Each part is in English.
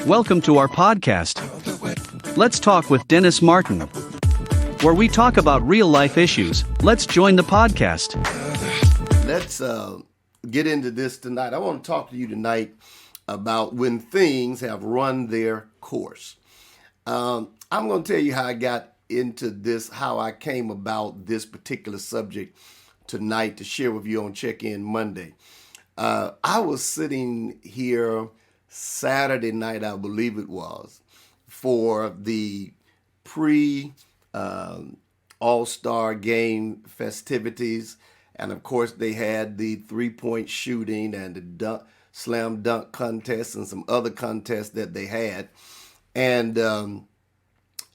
Welcome to our podcast. Let's talk with Dennis Martin, where we talk about real life issues. Let's join the podcast. Let's get into this tonight. I want to talk to you tonight about when things have run their course. I'm going to tell you how I got into this, how I came about this particular subject tonight to share with you on Check-In Monday. I was sitting here Saturday night, I believe it was, for the All-Star game festivities. And of course, they had the three-point shooting and the slam dunk contest and some other contests that they had. And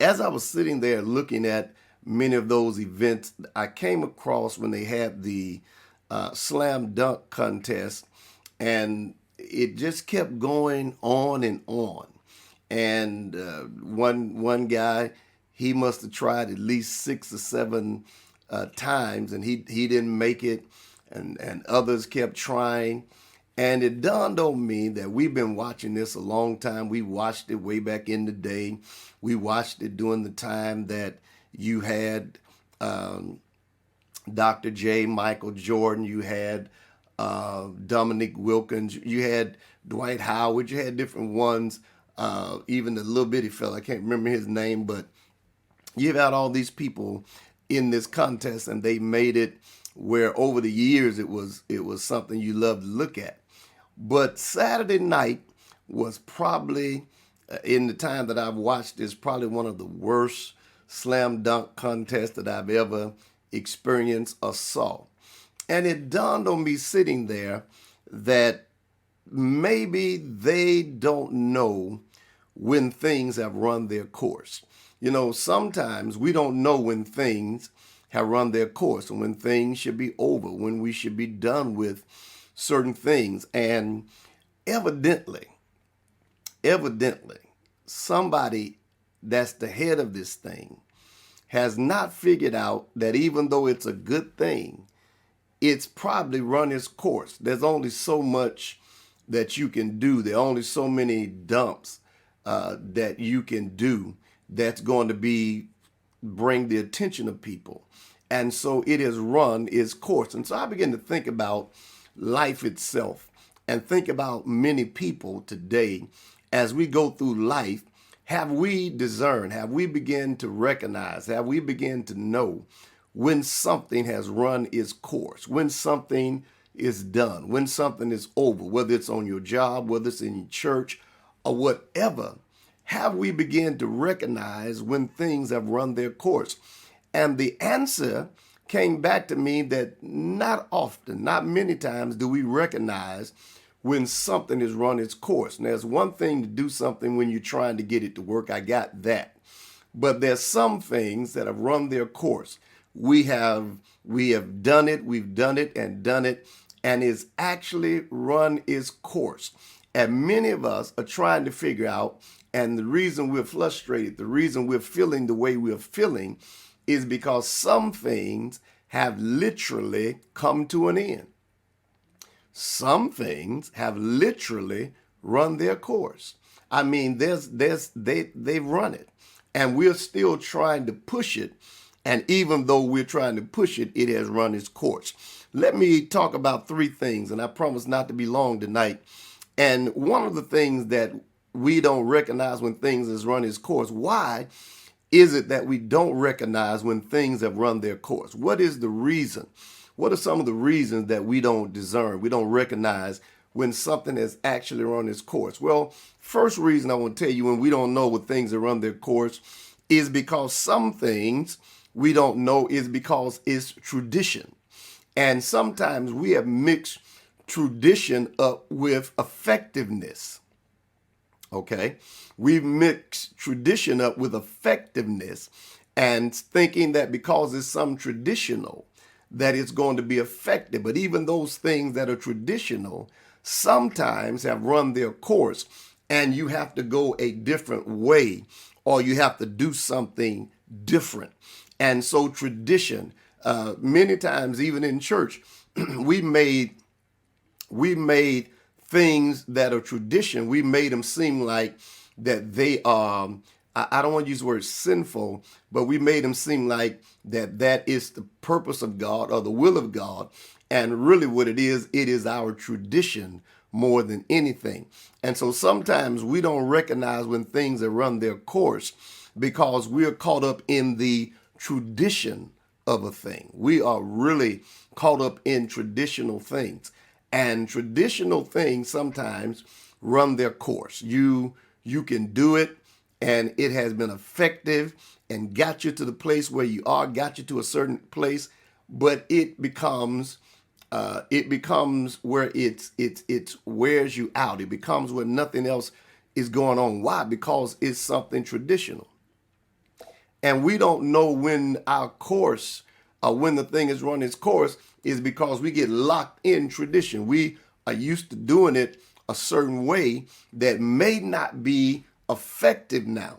as I was sitting there looking at many of those events, I came across when they had the slam dunk contest, and it just kept going on and on. And one guy, he must have tried at least 6 or 7 times, and he didn't make it, and others kept trying. And it dawned on me that we've been watching this a long time. We watched it way back in the day. We watched it during the time that you had Dr. J. Michael Jordan, you had Dominique Wilkins, you had Dwight Howard, you had different ones, even the little bitty fella, I can't remember his name, but you've had all these people in this contest, and they made it where over the years it was something you love to look at. But Saturday night was probably, in the time that I've watched this, probably one of the worst slam dunk contests that I've ever experienced or saw. And it dawned on me sitting there that maybe they don't know when things have run their course. You know, sometimes we don't know when things have run their course and when things should be over, when we should be done with certain things. And evidently, somebody that's the head of this thing has not figured out that even though it's a good thing, it's probably run its course. There's only so much that you can do. There are only so many dumps that you can do that's going to bring the attention of people. And so it has run its course. And so I begin to think about life itself and think about many people today as we go through life. Have we discerned, have we begun to recognize, have we begun to know when something has run its course, when something is done, when something is over, whether it's on your job, whether it's in your church or whatever? Have we begun to recognize when things have run their course? And the answer came back to me that not often, not many times do we recognize when something has run its course. And there's one thing to do something when you're trying to get it to work. I got that. But there's some things that have run their course. We have done it, we've done it, and it's actually run its course. And many of us are trying to figure out, and the reason we're frustrated, the reason we're feeling the way we're feeling is because some things have literally come to an end. Some things have literally run their course. I mean, they've run it, and we're still trying to push it. And even though we're trying to push it, it has run its course. Let me talk about 3 things, and I promise not to be long tonight. And one of the things that we don't recognize when things has run its course, why is it that we don't recognize when things have run their course? What is the reason? What are some of the reasons that we don't discern, we don't recognize when something has actually run its course? Well, first reason I want to tell you when we don't know when things have run their course is because some things we don't know is because it's tradition. And sometimes we have mixed tradition up with effectiveness. Okay? We've mixed tradition up with effectiveness and thinking that because it's some traditional, that it's going to be effective. But even those things that are traditional sometimes have run their course, and you have to go a different way, or you have to do something different. And so tradition, many times even in church, we made things that are tradition, we made them seem like that they are, I don't want to use the word sinful, but we made them seem like that is the purpose of God or the will of God. And really what it is our tradition more than anything. And so sometimes we don't recognize when things have run their course because we're caught up in the tradition of a thing. We are really caught up in traditional things. And traditional things sometimes run their course. You can do it and it has been effective and got you to the place where you are, got you to a certain place, but it becomes where it wears you out. It becomes where nothing else is going on. Why? Because it's something traditional. And we don't know when our course, when the thing is run its course, is because we get locked in tradition. We are used to doing it a certain way that may not be effective now.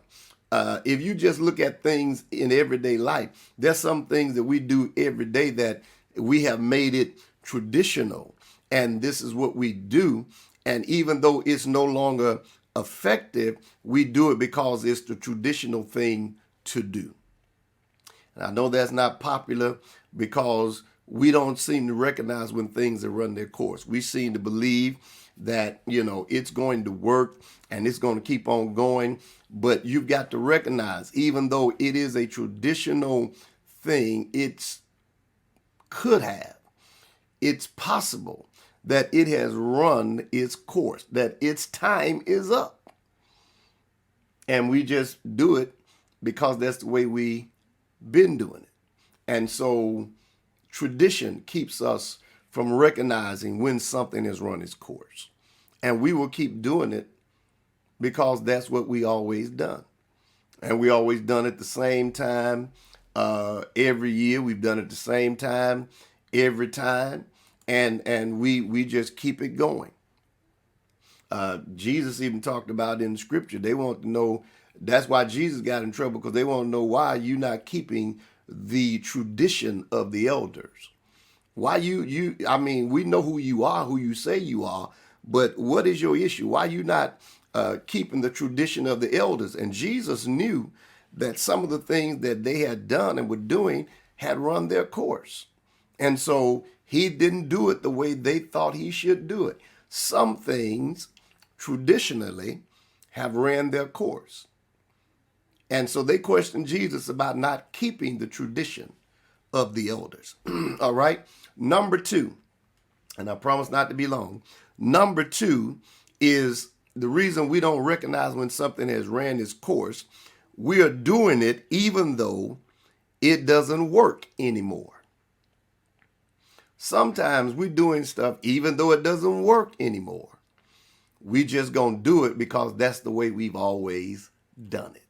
If you just look at things in everyday life, there's some things that we do every day that we have made it traditional. And this is what we do. And even though it's no longer effective, we do it because it's the traditional thing to do. And I know that's not popular because we don't seem to recognize when things have run their course. We seem to believe that, it's going to work and it's going to keep on going. But you've got to recognize, even though it is a traditional thing, it's possible that it has run its course, that its time is up. And we just do it because that's the way we've been doing it. And so tradition keeps us from recognizing when something has run its course. And we will keep doing it because that's what we always done. And we always done it the same time every year. We've done it the same time every time. And we just keep it going. Jesus even talked about in scripture, they want to know, that's why Jesus got in trouble, because they want to know why you're not keeping the tradition of the elders. Why we know who you are, who you say you are, but what is your issue? Why you not keeping the tradition of the elders? And Jesus knew that some of the things that they had done and were doing had run their course. And so he didn't do it the way they thought he should do it. Some things traditionally have ran their course. And so they questioned Jesus about not keeping the tradition of the elders. All right. Number two, and I promise not to be long. Number two is the reason we don't recognize when something has ran its course. We are doing it even though it doesn't work anymore. Sometimes we're doing stuff even though it doesn't work anymore. We just gonna do it because that's the way we've always done it.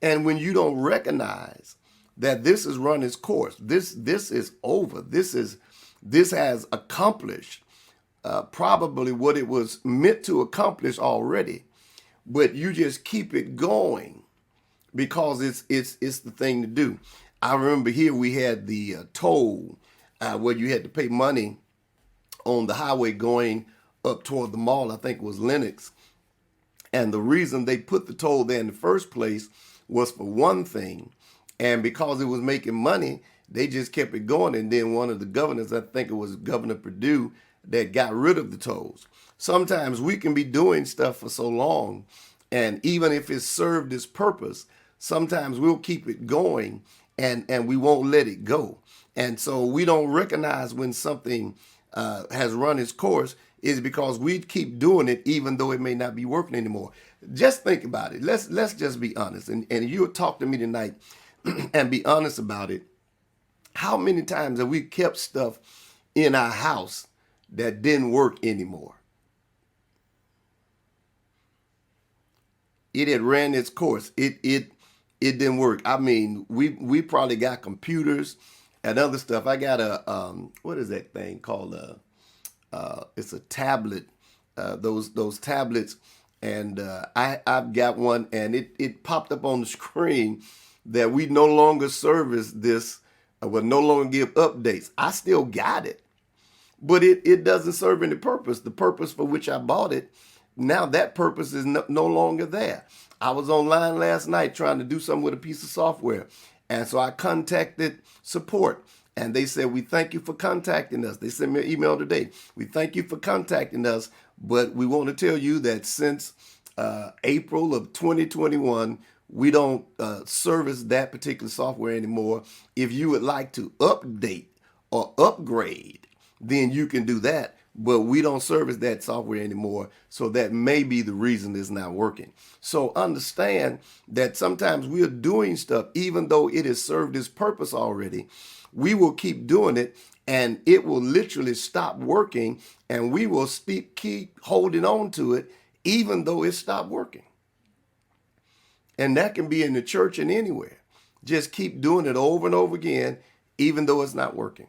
And when you don't recognize that this has run its course, this is over, this has accomplished probably what it was meant to accomplish already, but you just keep it going because it's the thing to do. I remember here we had the toll where you had to pay money on the highway going up toward the mall. I think it was Lenox. And the reason they put the toll there in the first place was for one thing. And because it was making money, they just kept it going. And then one of the governors, I think it was Governor Perdue, that got rid of the tolls. Sometimes we can be doing stuff for so long, and even if it's served its purpose, sometimes we'll keep it going and we won't let it go. And so we don't recognize when something has run its course is because we keep doing it even though it may not be working anymore. Just think about it. Let's just be honest. And you'll talk to me tonight and be honest about it. How many times have we kept stuff in our house that didn't work anymore? It had ran its course. It didn't work. I mean, we probably got computers and other stuff. I got a what is that thing called? It's a tablet. Those tablets, and I've got one, and it popped up on the screen that we no longer service this, will no longer give updates. I still got it. but it doesn't serve any purpose. The purpose for which I bought it, now that purpose is no longer there. I was online last night trying to do something with a piece of software. And so I contacted support. And they said, we thank you for contacting us. They sent me an email today. We thank you for contacting us, but we want to tell you that since April of 2021, we don't service that particular software anymore. If you would like to update or upgrade, then you can do that. But we don't service that software anymore. So that may be the reason it's not working. So understand that sometimes we're doing stuff, even though it has served its purpose already, we will keep doing it and it will literally stop working, and we will keep holding on to it, even though it stopped working. And that can be in the church and anywhere. Just keep doing it over and over again, even though it's not working.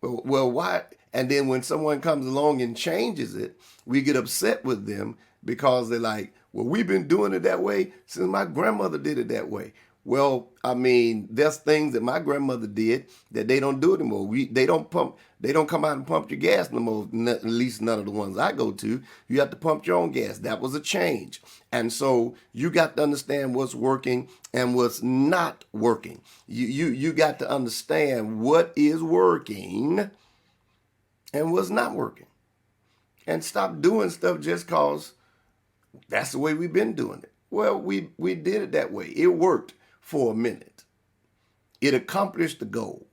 Well, why? And then when someone comes along and changes it, we get upset with them because they're like, well, we've been doing it that way since my grandmother did it that way. Well, I mean, there's things that my grandmother did that they don't do anymore. They don't come out and pump your gas no more, at least none of the ones I go to. You have to pump your own gas. That was a change. And so you got to understand what's working and what's not working. You got to understand what is working and what's not working. And stop doing stuff just because that's the way we've been doing it. Well, we did it that way. It worked for a minute. It accomplished the goal.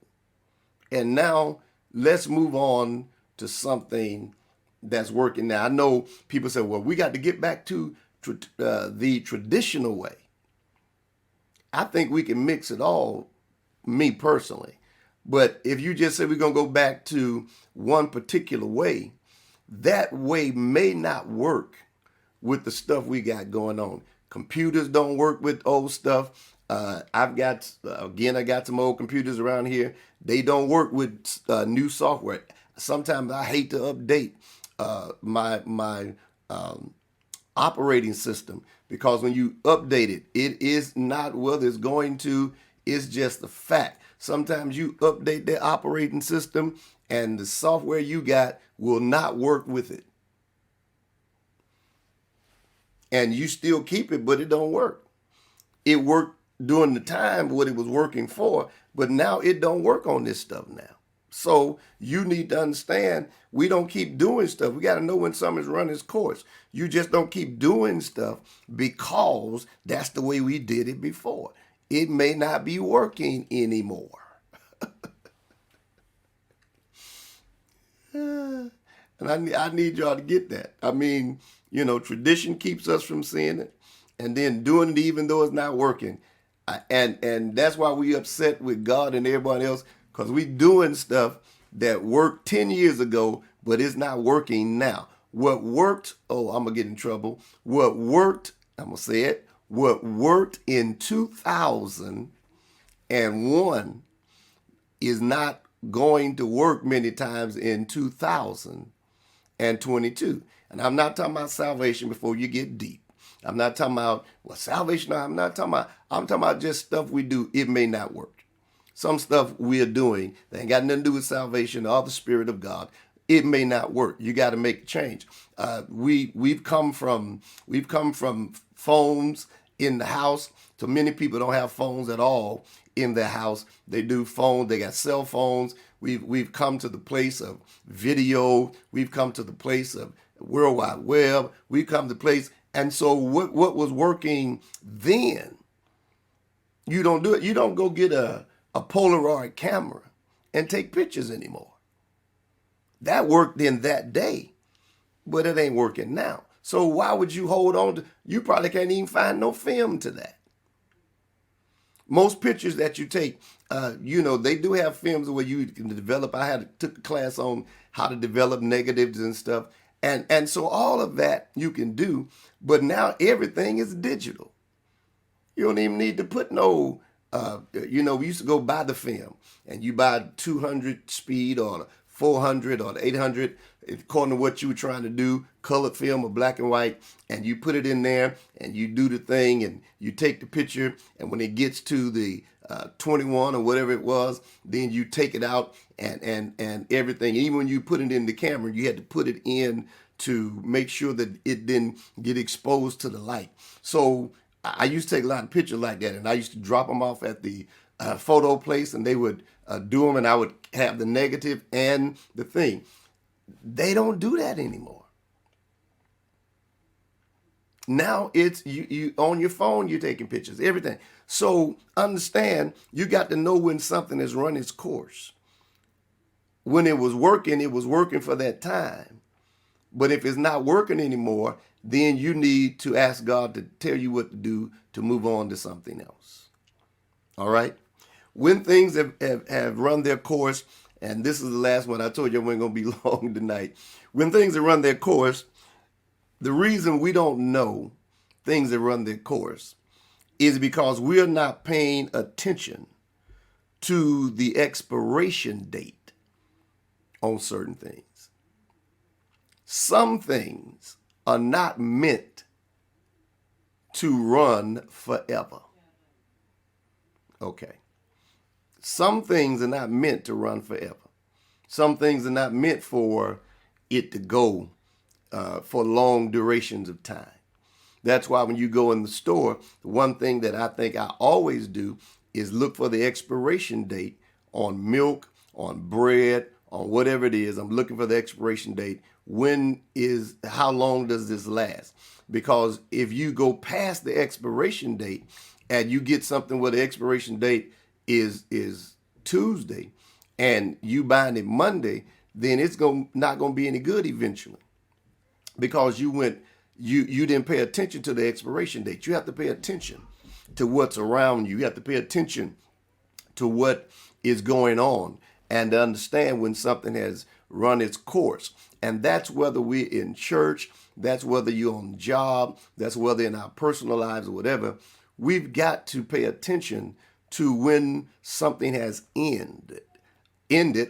And now let's move on to something that's working now. I know people say, well, we got to get back to the traditional way. I think we can mix it all, me personally. But if you just say we're going to go back to one particular way, that way may not work with the stuff we got going on. Computers don't work with old stuff. I got some old computers around here. They don't work with new software. Sometimes I hate to update my operating system, because when you update it, it is not whether it's going to, it's just a fact. Sometimes you update the operating system and the software you got will not work with it. And you still keep it, but it don't work. It worked during the time what it was working for, but now it don't work on this stuff now. So you need to understand, we don't keep doing stuff. We got to know when something's run its course. You just don't keep doing stuff because that's the way we did it before. It may not be working anymore. And I need y'all to get that. I mean, tradition keeps us from seeing it, and then doing it even though it's not working. And that's why we upset with God and everybody else, because we doing stuff that worked 10 years ago, but it's not working now. What worked, I'm going to get in trouble. What worked, I'm going to say it, what worked in 2001 is not going to work many times in 2022. And I'm not talking about salvation before you get deep. I'm not talking about, salvation. I'm talking about just stuff we do. It may not work. Some stuff we're doing that ain't got nothing to do with salvation or the Spirit of God. It may not work. You got to make a change. We've come from phones in the house to many people don't have phones at all in their house. They do phones. They got cell phones. We've come to the place of video. We've come to the place of World Wide Web. We've come to the place. And so what was working then, you don't do it. You don't go get a Polaroid camera and take pictures anymore. That worked in that day, but it ain't working now. So why would you hold on to, you probably can't even find no film to that. Most pictures that you take, they do have films where you can develop. I took a class on how to develop negatives and stuff. And so all of that you can do, but now everything is digital. You don't even need to put no, we used to go buy the film, and you buy 200 speed or 400 or 800, according to what you were trying to do, colored film or black and white, and you put it in there and you do the thing and you take the picture, and when it gets to the 21 or whatever it was, then you take it out and everything. Even when you put it in the camera, you had to put it in to make sure that it didn't get exposed to the light. So I used to take a lot of pictures like that, and I used to drop them off at the photo place, and they would do them, and I would have the negative and the thing. They don't do that anymore. Now it's you on your phone, you're taking pictures, everything. So understand, you got to know when something has run its course. When it was working for that time. But if it's not working anymore, then you need to ask God to tell you what to do to move on to something else. All right? When things have run their course, and this is the last one, I told you I wasn't going to be long tonight. When things have run their course, the reason we don't know things that run their course is because we're not paying attention to the expiration date on certain things. Some things are not meant to run forever. Okay. Some things are not meant to run forever. Some things are not meant for it to go for long durations of time. That's why when you go in the store, the one thing that I think I always do is look for the expiration date on milk, on bread, on whatever it is. I'm looking for the expiration date. How long does this last? Because if you go past the expiration date and you get something where the expiration date is Tuesday and you buying it Monday, then it's not going to be any good eventually. Because you didn't pay attention to the expiration date. You have to pay attention to what's around you. You have to pay attention to what is going on and to understand when something has run its course. And that's whether we're in church, that's whether you're on the job, that's whether in our personal lives or whatever. We've got to pay attention to when something has ended,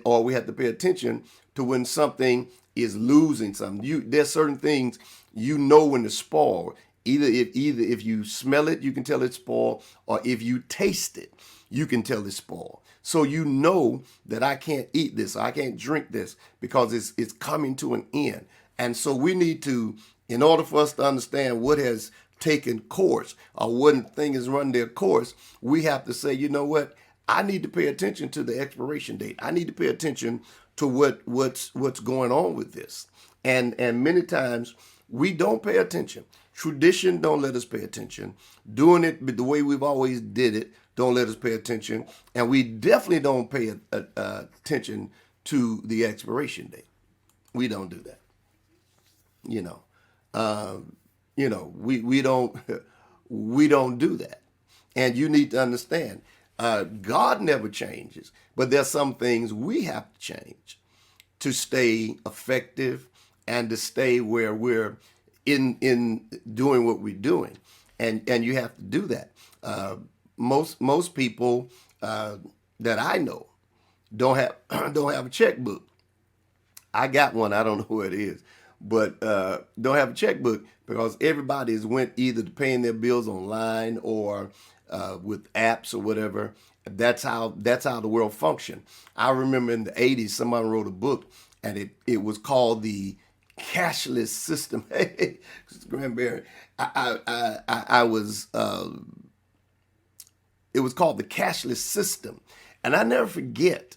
or we have to pay attention to when something is losing something. There's certain things you know when it's spoiled. Either if you smell it, you can tell it's spoiled, or if you taste it, you can tell it's spoiled. So you know that I can't eat this, or I can't drink this because it's coming to an end. And so we need to, in order for us to understand what has taken course or what thing has run their course, we have to say, you know what? I need to pay attention to the expiration date. I need to pay attention to what's going on with this. And many times we don't pay attention. Tradition don't let us pay attention. Doing it the way we've always did it don't let us pay attention. And we definitely don't pay attention to the expiration date. We don't do that. We don't do that. And you need to understand, God never changes, but there's some things we have to change to stay effective and to stay where we're in doing what we're doing. And you have to do that. Most people that I know don't have a checkbook. I got one. I don't know who it is, but don't have a checkbook because everybody's went either to paying their bills online or with apps or whatever. That's how the world functioned. I remember in the 80s, somebody wrote a book, and it was called The Cashless System. Hey, Granberry, it was called The Cashless System, and I never forget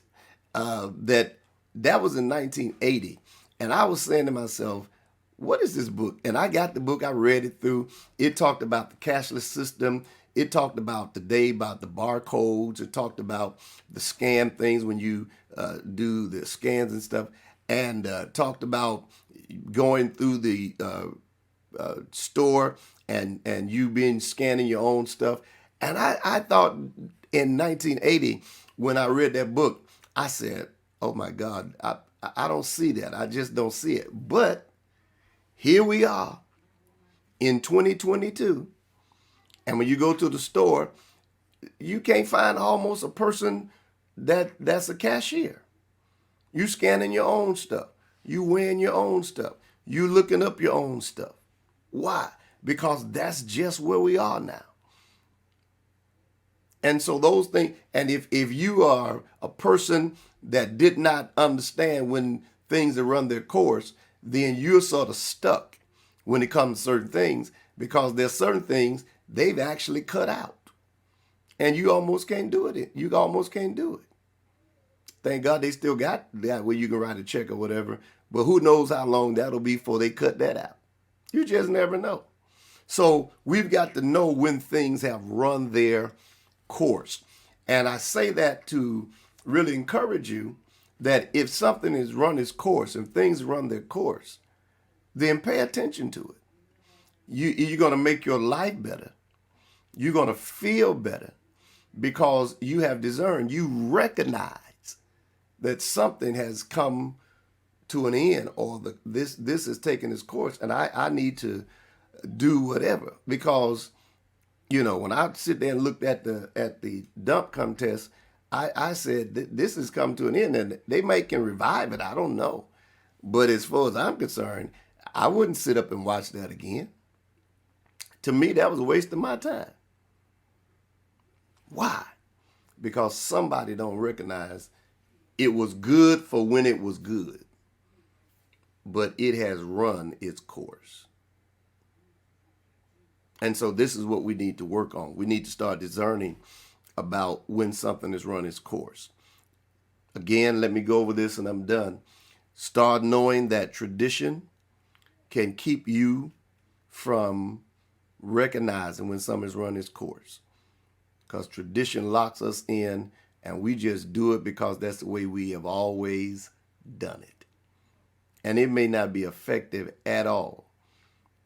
that was in 1980, and I was saying to myself, what is this book? And I got the book, I read it through. It talked about the cashless system. It talked about the barcodes. It talked about the scan things when you do the scans and stuff, and talked about going through the store and you scanning your own stuff. And I thought in 1980, when I read that book, I said, oh my God, I don't see that. I just don't see it. But here we are in 2022. And when you go to the store, you can't find almost a person that's a cashier. You scanning your own stuff. You weighing your own stuff. You looking up your own stuff. Why? Because that's just where we are now. And so those things, and if you are a person that did not understand when things have run their course, then you're sort of stuck when it comes to certain things, because there's certain things they've actually cut out. And you almost can't do it. You almost can't do it. Thank God they still got that where you can write a check or whatever. But who knows how long that'll be before they cut that out. You just never know. So we've got to know when things have run their course. And I say that to really encourage you that if something has run its course and things run their course, then pay attention to it. You're going to make your life better. You're going to feel better because you have discerned. You recognize that something has come to an end, or this is taking its course, and I need to do whatever. Because when I sit there and looked at the dunk contest, I said this has come to an end, and they can revive it. I don't know, but as far as I'm concerned, I wouldn't sit up and watch that again. To me, that was a waste of my time. Why? Because somebody don't recognize it was good for when it was good, but it has run its course. And so this is what we need to work on. We need to start discerning about when something has run its course. Again, let me go over this and I'm done. Start knowing that tradition can keep you from recognizing when something has run its course. Because tradition locks us in and we just do it because that's the way we have always done it. And it may not be effective at all.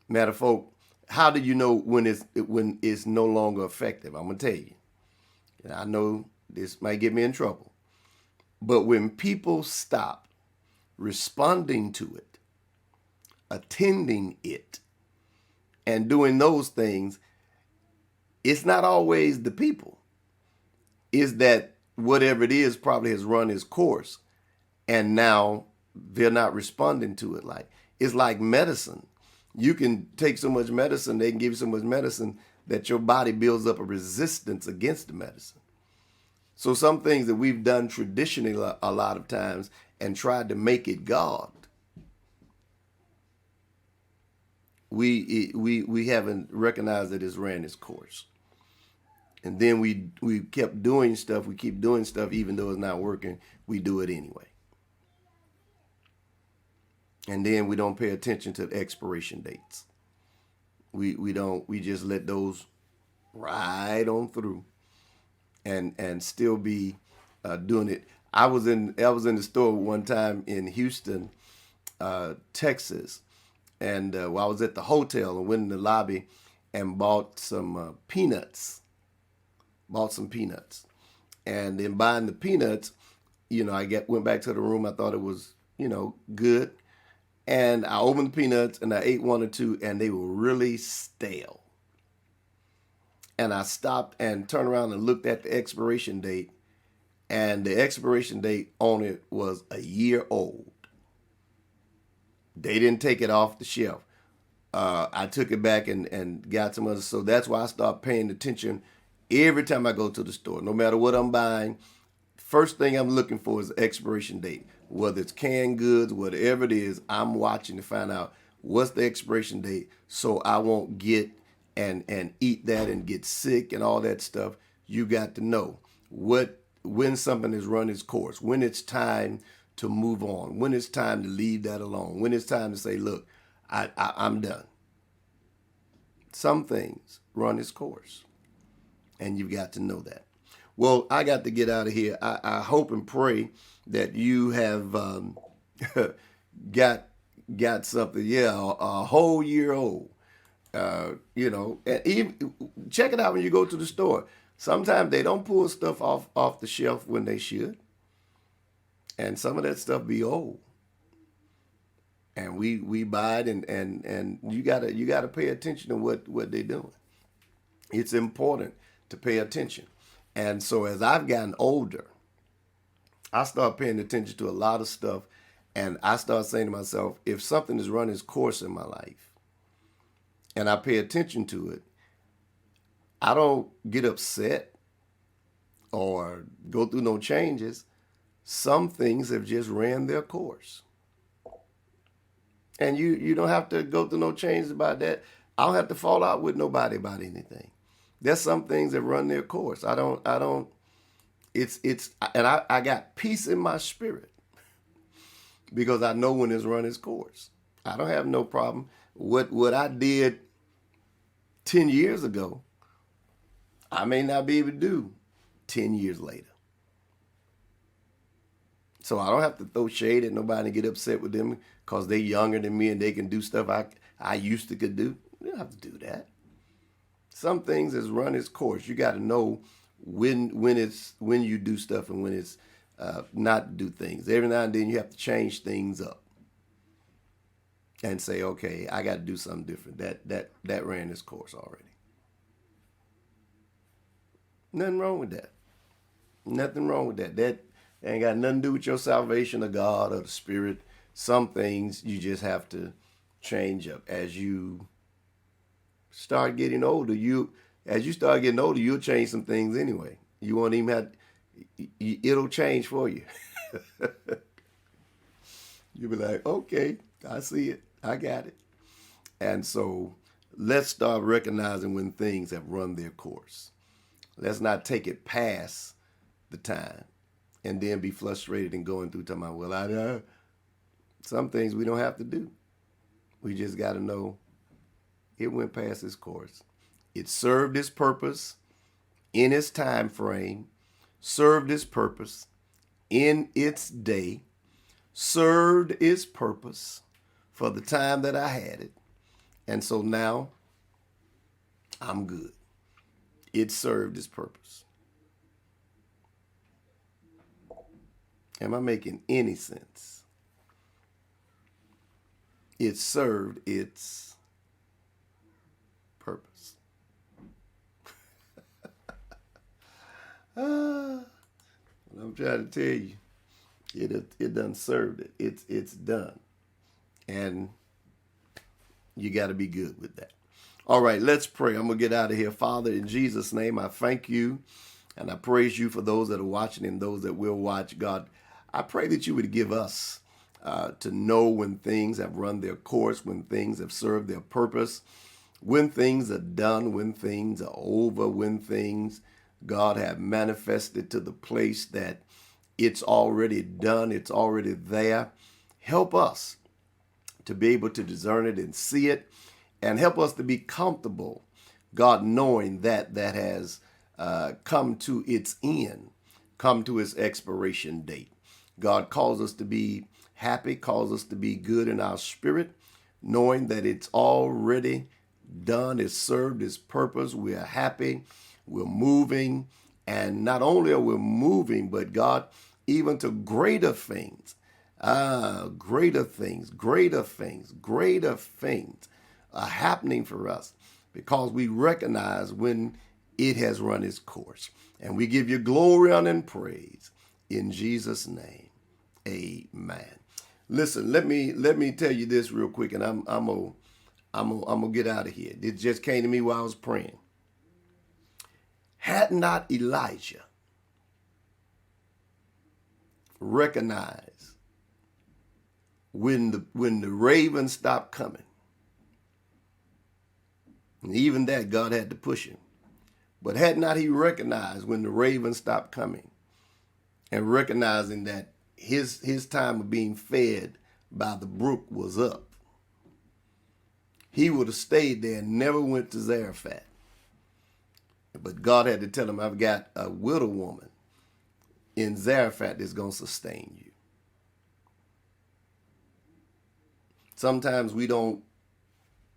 Matter of fact, how do you know when it's no longer effective? I'm going to tell you. And I know this might get me in trouble. But when people stop responding to it, attending it, and doing those things, it's not always the people. It's that whatever it is probably has run its course. And now they're not responding to it. It's like medicine. You can take so much medicine, they can give you so much medicine that your body builds up a resistance against the medicine. So some things that we've done traditionally a lot of times and tried to make it God, we haven't recognized that it's ran its course. And then we kept doing stuff, we keep doing stuff even though it's not working, we do it anyway. And then we don't pay attention to the expiration dates. We just let those ride on through and still be doing it. I was in the store one time in Houston, Texas, and I was at the hotel and went in the lobby and bought some peanuts. And in buying the peanuts, I went back to the room. I thought it was, good. And I opened the peanuts and I ate one or two and they were really stale. And I stopped and turned around and looked at the expiration date, and the expiration date on it was a year old. They didn't take it off the shelf. I took it back and got some other. So that's why I started paying attention every time I go to the store. No matter what I'm buying, first thing I'm looking for is the expiration date. Whether it's canned goods, whatever it is, I'm watching to find out what's the expiration date so I won't get and eat that and get sick and all that stuff. You got to know when something has run its course, when it's time to move on, when it's time to leave that alone, when it's time to say, look, I'm done. Some things run its course, and you've got to know that. Well, I got to get out of here. I hope and pray that you have got something. Yeah, a whole year old. And even check it out when you go to the store. Sometimes they don't pull stuff off the shelf when they should, and some of that stuff be old. And we buy it, and you gotta pay attention to what they're doing. It's important to pay attention. And so as I've gotten older, I start paying attention to a lot of stuff, and I start saying to myself, if something has run its course in my life and I pay attention to it, I don't get upset or go through no changes. Some things have just ran their course. And you don't have to go through no changes about that. I don't have to fall out with nobody about anything. There's some things that run their course. I got peace in my spirit because I know when it's run its course. I don't have no problem. What I did 10 years ago, I may not be able to do 10 years later. So I don't have to throw shade at nobody and get upset with them because they're younger than me and they can do stuff I used to could do. You don't have to do that. Some things has run its course. You got to know when you do stuff and when it's not do things. Every now and then you have to change things up and say, okay, I got to do something different. That ran its course already. Nothing wrong with that. Nothing wrong with that. That ain't got nothing to do with your salvation or God or the Spirit. Some things you just have to change up as you start getting older. As you start getting older, you'll change some things anyway. You won't even have. It'll change for you. You'll be like, okay, I see it. I got it. And so let's start recognizing when things have run their course. Let's not take it past the time and then be frustrated and going through talking about, well, some things we don't have to do. We just got to know it went past its course. It served its purpose in its time frame, served its purpose in its day, served its purpose for the time that I had it. And so now I'm good. It served its purpose. Am I making any sense? It served its purpose. I'm trying to tell you, it done served it. It's done. And you got to be good with that. All right, let's pray. I'm going to get out of here. Father, in Jesus' name, I thank you and I praise you for those that are watching and those that will watch. God, I pray that you would give us to know when things have run their course, when things have served their purpose, when things are done, when things are over, when things, God, have manifested to the place that it's already done, it's already there. Help us to be able to discern it and see it, and help us to be comfortable, God, knowing that has come to its end, come to its expiration date. God calls us to be happy, calls us to be good in our spirit, knowing that it's already done, it's served its purpose. We're happy, we're moving, and not only are we moving, but God, even to greater things, greater things are happening for us because we recognize when it has run its course. And we give you glory, honor, and praise in Jesus' name. Amen. Listen, let me tell you this real quick, and I'm gonna get out of here. It just came to me while I was praying. Had not Elijah recognized when the raven stopped coming, and even that God had to push him, but had not he recognized when the raven stopped coming, and recognizing that his time of being fed by the brook was up, he would have stayed there and never went to Zarephath. But God had to tell him, I've got a widow woman in Zarephath that's going to sustain you. Sometimes we don't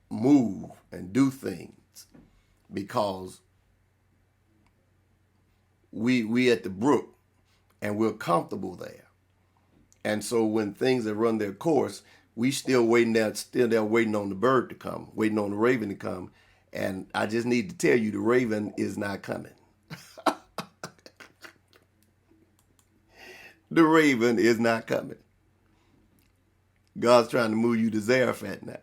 move and do things because we at the brook and we're comfortable there. And so when things have run their course, we still there waiting on the bird to come, waiting on the raven to come. And I just need to tell you, the raven is not coming. The raven is not coming. God's trying to move you to Zarephath now.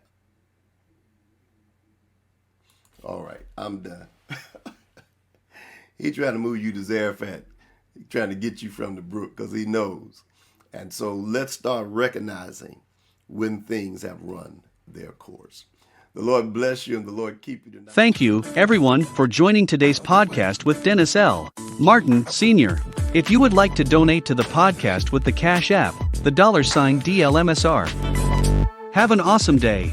All right, I'm done. He's trying to move you to Zarephath. He's trying to get you from the brook because he knows. And so let's start recognizing when things have run their course. The Lord bless you and the Lord keep you tonight. Thank you, everyone, for joining today's podcast with Dennis L. Martin, Sr. If you would like to donate to the podcast with the Cash App, the $DLMSR. Have an awesome day.